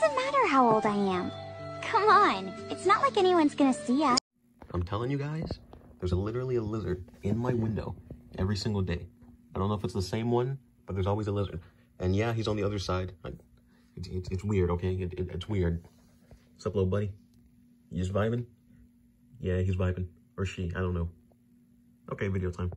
doesn't matter how old I am. Come on, it's not like anyone's gonna see us. I'm telling you guys, there's literally a lizard in my window every single day. I don't know if it's the same one, but there's always a lizard. And yeah, he's on the other side. It's weird, okay? It's weird. What's up, little buddy? You just vibing? Yeah, he's vibing. Or she, I don't know. Okay, video time.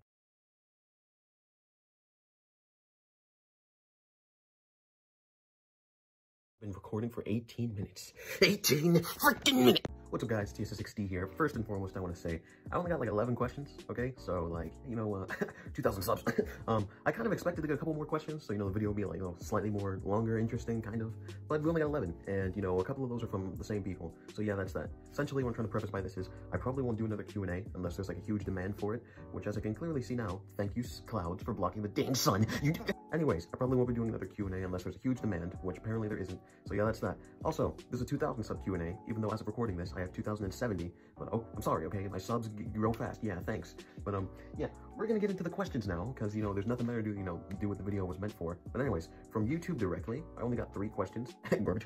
Been recording for 18 minutes. 18 freaking minutes! What's up, guys? TssXD here. First and foremost, I want to say, I only got like 11 questions, okay? So, like, 2,000 subs. I kind of expected to get a couple more questions, so, the video will be, like, slightly more longer, interesting, kind of. But we only got 11, and, a couple of those are from the same people. So, yeah, that's that. Essentially, what I'm trying to preface by this is, I probably won't do another Q&A unless there's, like, a huge demand for it, which, as I can clearly see now, thank you, clouds, for blocking the dang sun. Anyways, I probably won't be doing another Q&A unless there's a huge demand, which apparently there isn't. So, yeah, that's that. Also, there's a 2,000 sub Q&A, even though as of recording this, I have 2,070, but oh, I'm sorry, okay, my subs grow fast, yeah, thanks, but yeah, we're gonna get into the questions now, because, there's nothing better to do what the video was meant for. But anyways, from YouTube directly, I only got 3 questions, garbage.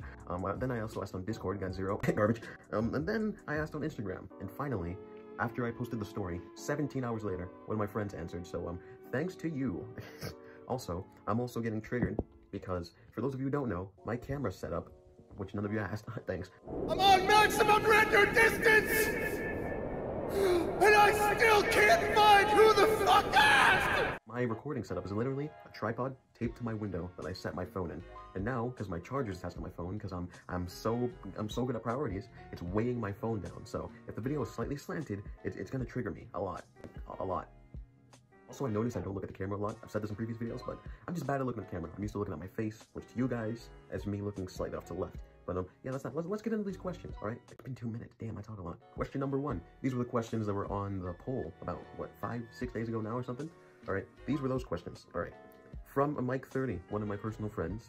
Then I also asked on Discord, got 0, garbage, and then I asked on Instagram, and finally, after I posted the story, 17 hours later, one of my friends answered, so, thanks to you. Also, I'm also getting triggered, because, for those of you who don't know, my camera setup, which none of you asked, thanks. I'm on maximum render distance! And I still can't find who the fuck asked! My recording setup is literally a tripod taped to my window that I set my phone in. And now, because my charger is attached to my phone, because I'm so good at priorities, it's weighing my phone down. So if the video is slightly slanted, it's gonna trigger me a lot. Also, I noticed I don't look at the camera a lot. I've said this in previous videos, but I'm just bad at looking at the camera. I'm used to looking at my face, which to you guys is me looking slightly off to the left. But yeah, that's not. Let's get into these questions, all right? It's been 2 minutes. Damn, I talk a lot. Question number 1. These were the questions that were on the poll about, what, 5-6 days ago now or something? All right, these were those questions. All right. From Mike30, one of my personal friends.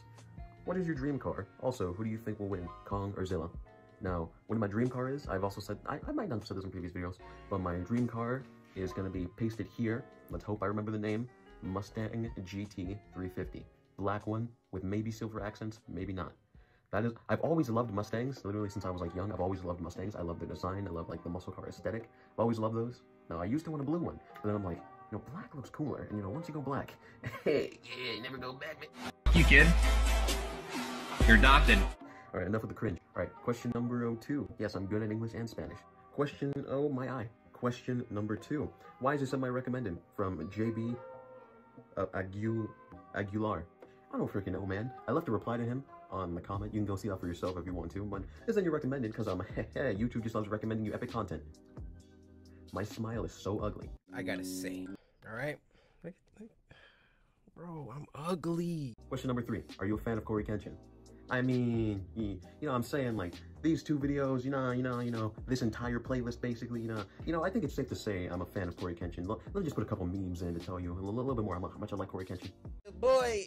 What is your dream car? Also, who do you think will win, Kong or Zilla? Now, what my dream car is, I've also said, I might not have said this in previous videos, but my dream car is going to be pasted here. Let's hope I remember the name. Mustang GT 350. Black one with maybe silver accents, maybe not. That is, I've always loved Mustangs, literally since I was like young. I've always loved Mustangs. I love their design. I love like the muscle car aesthetic. I've always loved those. Now, I used to want a blue one, but then I'm like, black looks cooler. And once you go black, hey, yeah, never go back, man. You kid. You're adopted. All right, enough of the cringe. All right, question number 2. Yes, I'm good at English and Spanish. Question, oh my eye. Question number 2. Why is this semi-recommended? From JB Aguilar. I don't freaking know, man. I left a reply to him on the comment. You can go see that for yourself if you want to, but this isn't recommended because YouTube just loves recommending you epic content. My smile is so ugly. I gotta say, all right? Bro, I'm ugly. Question number 3. Are you a fan of Corey Kenshin? I mean, I'm saying like these 2 videos, this entire playlist basically, I think it's safe to say I'm a fan of Corey Kenshin. Let me just put a couple memes in to tell you a little bit more how much I like Corey Kenshin. Boy,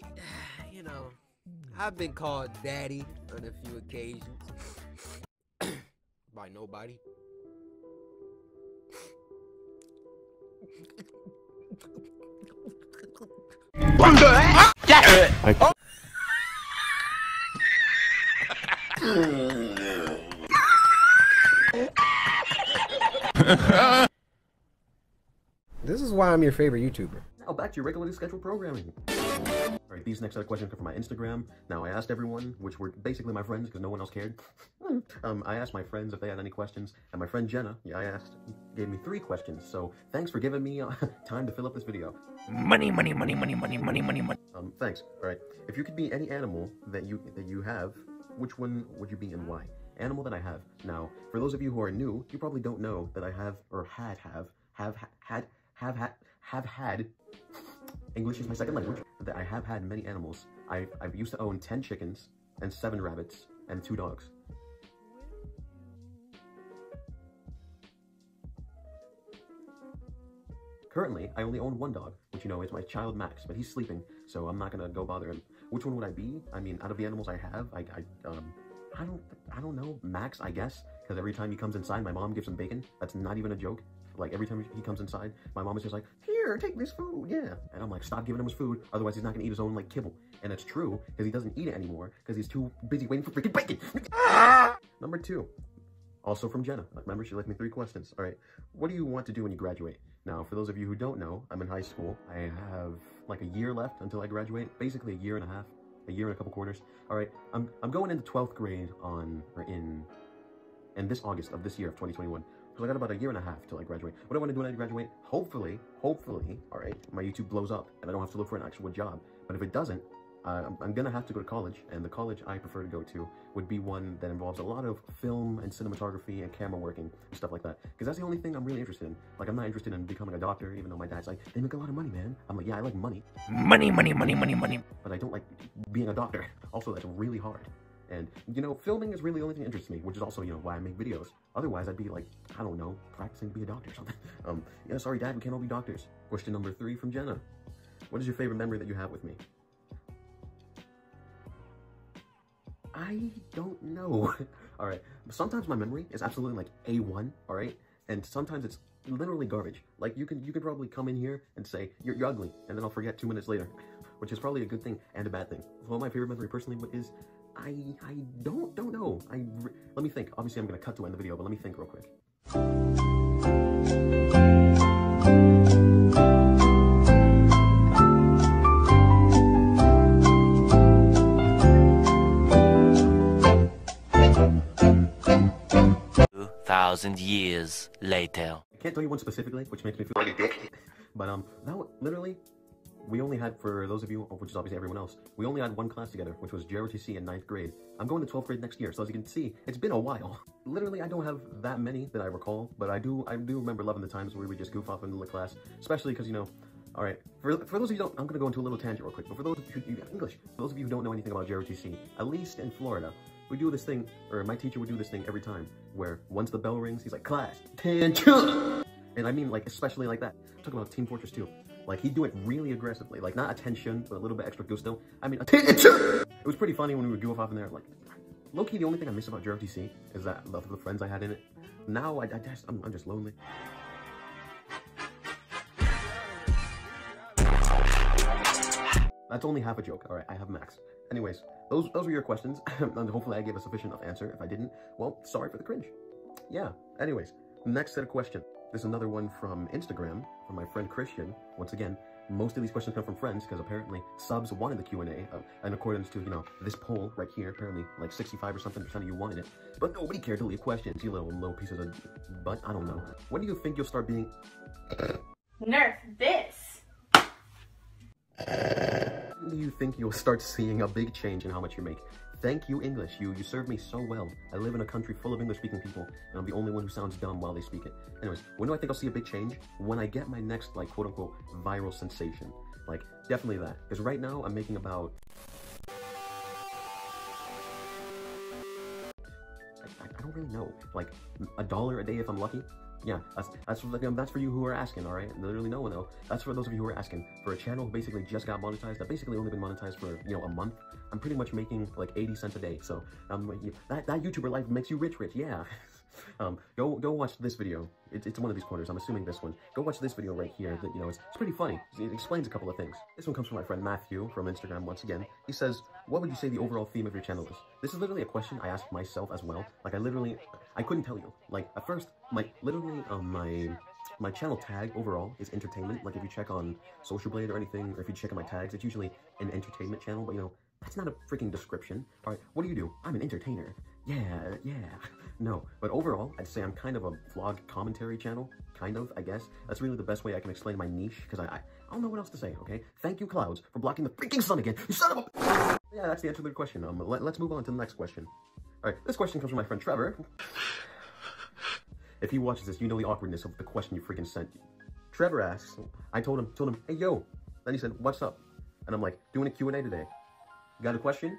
I've been called daddy on a few occasions. By nobody. This is why I'm your favorite YouTuber. Now back to your regularly scheduled programming. Alright, these next set of questions come from my Instagram. Now I asked everyone, which were basically my friends because no one else cared. I asked my friends if they had any questions, and my friend Jenna, gave me 3 questions. So thanks for giving me time to fill up this video. Money, money, money, money, money, money, money, money. Thanks. Alright, if you could be any animal that you have, which one would you be and why? Animal that I have. Now, for those of you who are new, you probably don't know that I have, or have had, English is my second language, that I have had many animals. I've used to own 10 chickens, and 7 rabbits, and 2 dogs. Currently, I only own 1 dog, which, is my child Max, but he's sleeping, so I'm not gonna go bother him. Which one would I be? I mean, out of the animals I have, I don't know, Max, I guess, because every time he comes inside, my mom gives him bacon. That's not even a joke. Like, every time he comes inside, my mom is just like, here, take this food, yeah. And I'm like, stop giving him his food, otherwise he's not gonna eat his own, like, kibble. And it's true, because he doesn't eat it anymore, because he's too busy waiting for freaking bacon. Number 2, also from Jenna. Remember, she left me 3 questions. All right, what do you want to do when you graduate? Now, for those of you who don't know, I'm in high school. I have like a year left until I graduate, basically a year and a half, a year and a couple quarters. All right, I'm going into 12th grade in this August of this year of 2021. So I got about a year and a half till I graduate. What I want to do when I graduate, hopefully, all right, my YouTube blows up and I don't have to look for an actual job. But if it doesn't, I'm gonna have to go to college, and the college I prefer to go to would be one that involves a lot of film and cinematography and camera working and stuff like that. Because that's the only thing I'm really interested in. Like, I'm not interested in becoming a doctor, even though my dad's like, they make a lot of money, man. I'm like, yeah, I like money. Money, money, money, money, money. But I don't like being a doctor. Also, that's really hard. And, you know, filming is really the only thing that interests me, which is also, you know, why I make videos. Otherwise, I'd be like, I don't know, practicing to be a doctor or something. Yeah, sorry, Dad, we can't all be doctors. Question number 3 from Jenna. What is your favorite memory that you have with me? I don't know. All right, sometimes my memory is absolutely like A1, all right? And sometimes it's literally garbage. Like, you can probably come in here and say, you're ugly, and then I'll forget 2 minutes later, which is probably a good thing and a bad thing. Well, my favorite memory personally is, I don't know. Let me think. Obviously, I'm gonna cut to end the video, but let me think real quick. 2,000 years later. I can't tell you one specifically, which makes me feel like a dick. But that literally, we only had, for those of you, which is obviously everyone else, we only had 1 class together, which was JROTC in 9th grade. I'm going to 12th grade next year, so as you can see, it's been a while. Literally, I don't have that many that I recall, but I do remember loving the times where we would just goof off in the class, especially because, you know, all right, for those of you who don't, I'm going to go into a little tangent real quick, but for those of you who don't know anything about JROTC, at least in Florida, we do this thing, or my teacher would do this thing every time, where once the bell rings, he's like, class, attention! And I mean, like, especially like that. I'm talking about Team Fortress 2. Like, he'd do it really aggressively. Like, not attention, but a little bit extra gusto. I mean, attention! It was pretty funny when we would goof off in there. Like, low-key, the only thing I miss about JROTC is that the friends I had in it. Now, I'm just lonely. That's only half a joke. All right, I have Max. Anyways, those were your questions, and hopefully I gave a sufficient enough answer. If I didn't, well, sorry for the cringe. Yeah, anyways, next set of questions. There's another one from Instagram, from my friend Christian. Once again, most of these questions come from friends, because apparently subs wanted the Q&A, in accordance to, you know, this poll right here. Apparently, like 65 or something % of you wanted it, but nobody cared to leave questions, you little pieces of butt. I don't know. When do you think you'll start being... Nerf this! When do you think you'll start seeing a big change in how much you make? Thank you, English. You serve me so well. I live in a country full of English-speaking people, and I'm the only one who sounds dumb while they speak it. Anyways, when do I think I'll see a big change? When I get my next, like, quote-unquote, viral sensation. Like, definitely that. Because right now, I'm making about... I don't really know. Like, $1 a day if I'm lucky? Yeah, that's for you who are asking, all right? Literally no one though. That's for those of you who are asking. For a channel who basically just got monetized, that basically only been monetized for, you know, a month, I'm pretty much making like 80 cents a day. So that YouTuber life makes you rich, yeah. Go watch this video. It's one of these corners. I'm assuming this one. Go watch this video right here. That, you know, it's pretty funny. It explains a couple of things. This one comes from my friend Matthew from Instagram once again. He says, what would you say the overall theme of your channel is? This is literally a question I asked myself as well. Like, I couldn't tell you. Like, at first, my channel tag overall is entertainment. Like, if you check on Social Blade or anything, or if you check on my tags, it's usually an entertainment channel, but you know, that's not a freaking description. All right, what do? I'm an entertainer. Yeah. No, but overall, I'd say I'm kind of a vlog commentary channel. Kind of, I guess. That's really the best way I can explain my niche, because I don't know what else to say, okay? Thank you, clouds, for blocking the freaking sun again. You son of a... Yeah, that's the answer to the question. Let's move on to the next question. All right, this question comes from my friend Trevor. If he watches this, you know the awkwardness of the question you freaking sent. Trevor asks, I told him, hey, yo. Then he said, what's up? And I'm like, doing a Q&A today. Got a question?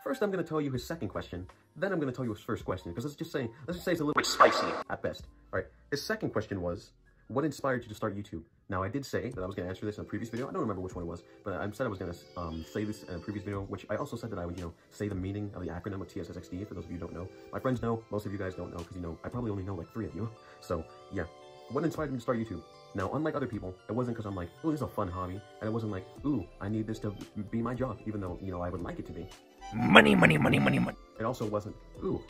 First, I'm going to tell you his second question. Then I'm going to tell you his first question, because let's just say it's a little bit spicy at best. All right, his second question was, what inspired you to start YouTube? Now, I did say that I was going to answer this in a previous video. I don't remember which one it was, but I said I was going to say this in a previous video, which I also said that I would, you know, say the meaning of the acronym of TssXD, for those of you who don't know. My friends know, most of you guys don't know, because, you know, I probably only know like 3 of you. So, yeah. what inspired me to start YouTube? Now, unlike other people, it wasn't because I'm like, oh, this is a fun hobby, and it wasn't like, ooh, I need this to be my job, even though, you know, I would like it to be. Money, money, money, money, money. It also wasn't, ooh,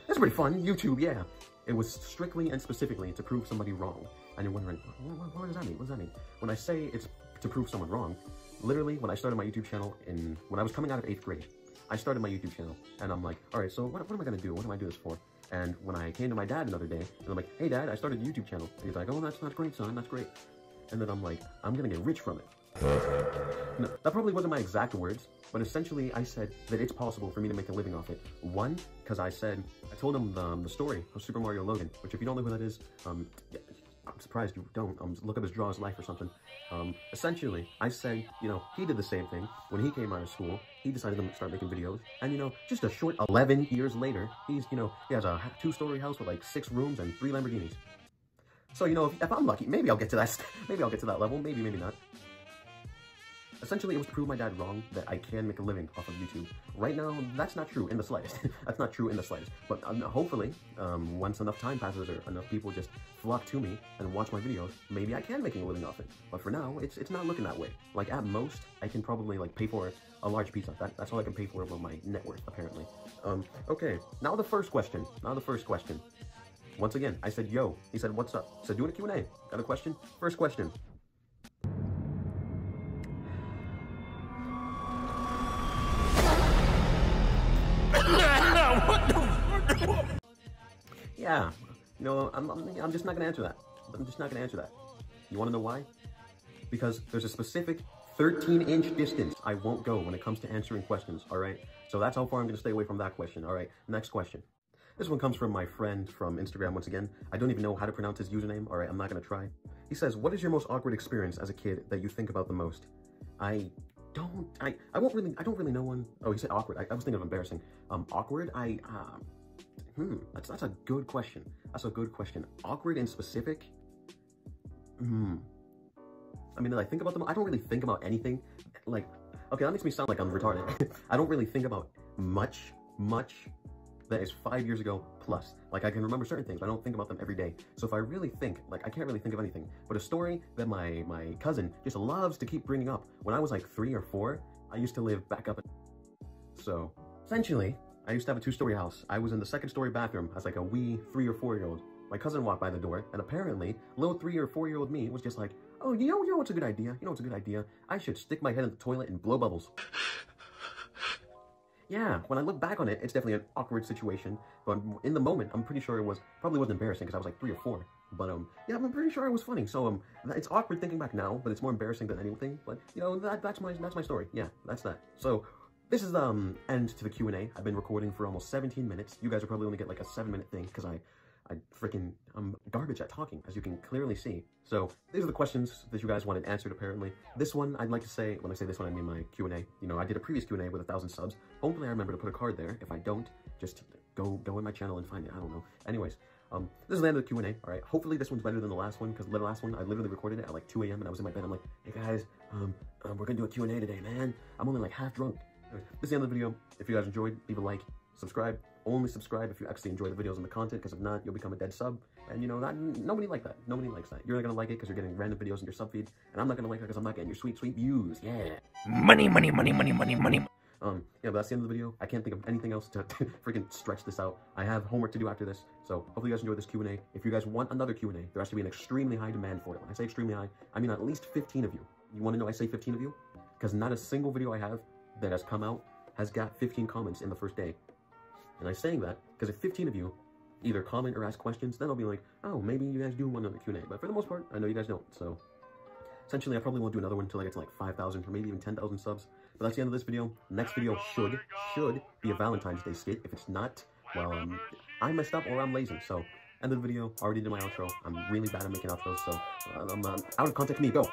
that's pretty fun, YouTube, yeah. It was strictly and specifically to prove somebody wrong. And you're wondering, what does that mean? What does that mean? When I say it's to prove someone wrong, literally, when I started my YouTube channel when I was coming out of 8th grade, I started my YouTube channel, and I'm like, all right, so what am I gonna do? What am I do this for? And when I came to my dad another day, and I'm like, hey dad, I started a YouTube channel. And he's like, oh, that's great, son, that's great. And then I'm like, I'm gonna get rich from it. No, that probably wasn't my exact words, but essentially I said that it's possible for me to make a living off it. One, because I told him the story of Super Mario Logan, which if you don't know who that is, I'm surprised you don't. Look up his Draw His Life or something. Essentially, I said, you know, he did the same thing. When he came out of school, he decided to start making videos. And, you know, just a short 11 years later, he has a 2-story house with like 6 rooms and 3 Lamborghinis. So, you know, if I'm lucky, maybe I'll get to that, level, maybe not. Essentially, it was to prove my dad wrong that I can make a living off of YouTube. Right now, that's not true in the slightest. That's not true in the slightest. But hopefully, once enough time passes or enough people just flock to me and watch my videos, maybe I can make a living off it. But for now, it's not looking that way. Like, at most, I can probably, like, pay for a large pizza. That's all I can pay for with my net worth, apparently. Okay, now the first question. Once again, I said, yo. He said, what's up? I said, doing a Q&A. Got a question? First question. Yeah, you know, I'm just not gonna answer that. I'm just not gonna answer that. You wanna know why? Because there's a specific 13-inch distance I won't go when it comes to answering questions, alright? So that's how far I'm gonna stay away from that question, alright? Next question. This one comes from my friend from Instagram once again. I don't even know how to pronounce his username, alright? I'm not gonna try. He says, what is your most awkward experience as a kid that you think about the most? I don't really know one. Oh, he said awkward. I was thinking of embarrassing. Awkward, that's a good question. That's a good question. Awkward in specific? I mean, when I think about them, I don't really think about anything. Like, okay, that makes me sound like I'm retarded. I don't really think about much that is 5 years ago plus. Like, I can remember certain things, but I don't think about them every day. So if I really think, like, I can't really think of anything. But a story that my cousin just loves to keep bringing up. When I was like 3 or 4, I used to live back up. So, essentially, I used to have a 2-story house. I was in the 2nd-story bathroom as like a wee 3 or 4-year-old. My cousin walked by the door, and apparently, little 3 or 4-year-old me was just like, oh, you know what's a good idea? You know what's a good idea? I should stick my head in the toilet and blow bubbles. Yeah, when I look back on it, it's definitely an awkward situation. But in the moment, I'm pretty sure it probably wasn't embarrassing because I was like 3 or 4. But yeah, I'm pretty sure it was funny. So it's awkward thinking back now, but it's more embarrassing than anything. But you know, that's my story. Yeah, that's that. So this is the end to the Q&A. I've been recording for almost 17 minutes. You guys will probably only get like a 7-minute thing because I'm garbage at talking, as you can clearly see. So these are the questions that you guys wanted answered, apparently. This one, I'd like to say, when I say this one, I mean my Q&A. You know, I did a previous Q&A with 1,000 subs. Hopefully I remember to put a card there. If I don't, just go in my channel and find it. I don't know. Anyways, this is the end of the Q&A, all right? Hopefully this one's better than the last one, because the last one, I literally recorded it at like 2 a.m. and I was in my bed. I'm like, hey guys, we're gonna do a Q&A today, man. I'm only like half drunk. Anyway, this is the end of the video. If you guys enjoyed, leave a like, subscribe. Only subscribe if you actually enjoy the videos and the content, because if not, you'll become a dead sub. And you know, nobody likes that. Nobody likes that. You're not gonna like it because you're getting random videos in your sub feed, and I'm not gonna like it because I'm not getting your sweet views. Yeah. Money, money, money, money, money, money. Yeah, but that's the end of the video. I can't think of anything else to freaking stretch this out. I have homework to do after this, so hopefully you guys enjoyed this Q&A. If you guys want another Q&A, there has to be an extremely high demand for it. When I say extremely high, I mean at least 15 of you. You want to know I say 15 of you? Because not a single video I have that has come out has got 15 comments in the first day. And I'm saying that because if 15 of you either comment or ask questions, then I'll be like, oh, maybe you guys do want another Q&A. But for the most part, I know you guys don't. So essentially, I probably won't do another one until I get to like 5,000 or maybe even 10,000 subs. But that's the end of this video. Next video should be a Valentine's Day skit. If it's not, well, I messed up or I'm lazy. So end of the video. Already did my outro. I'm really bad at making outros. So out of contact me. Go.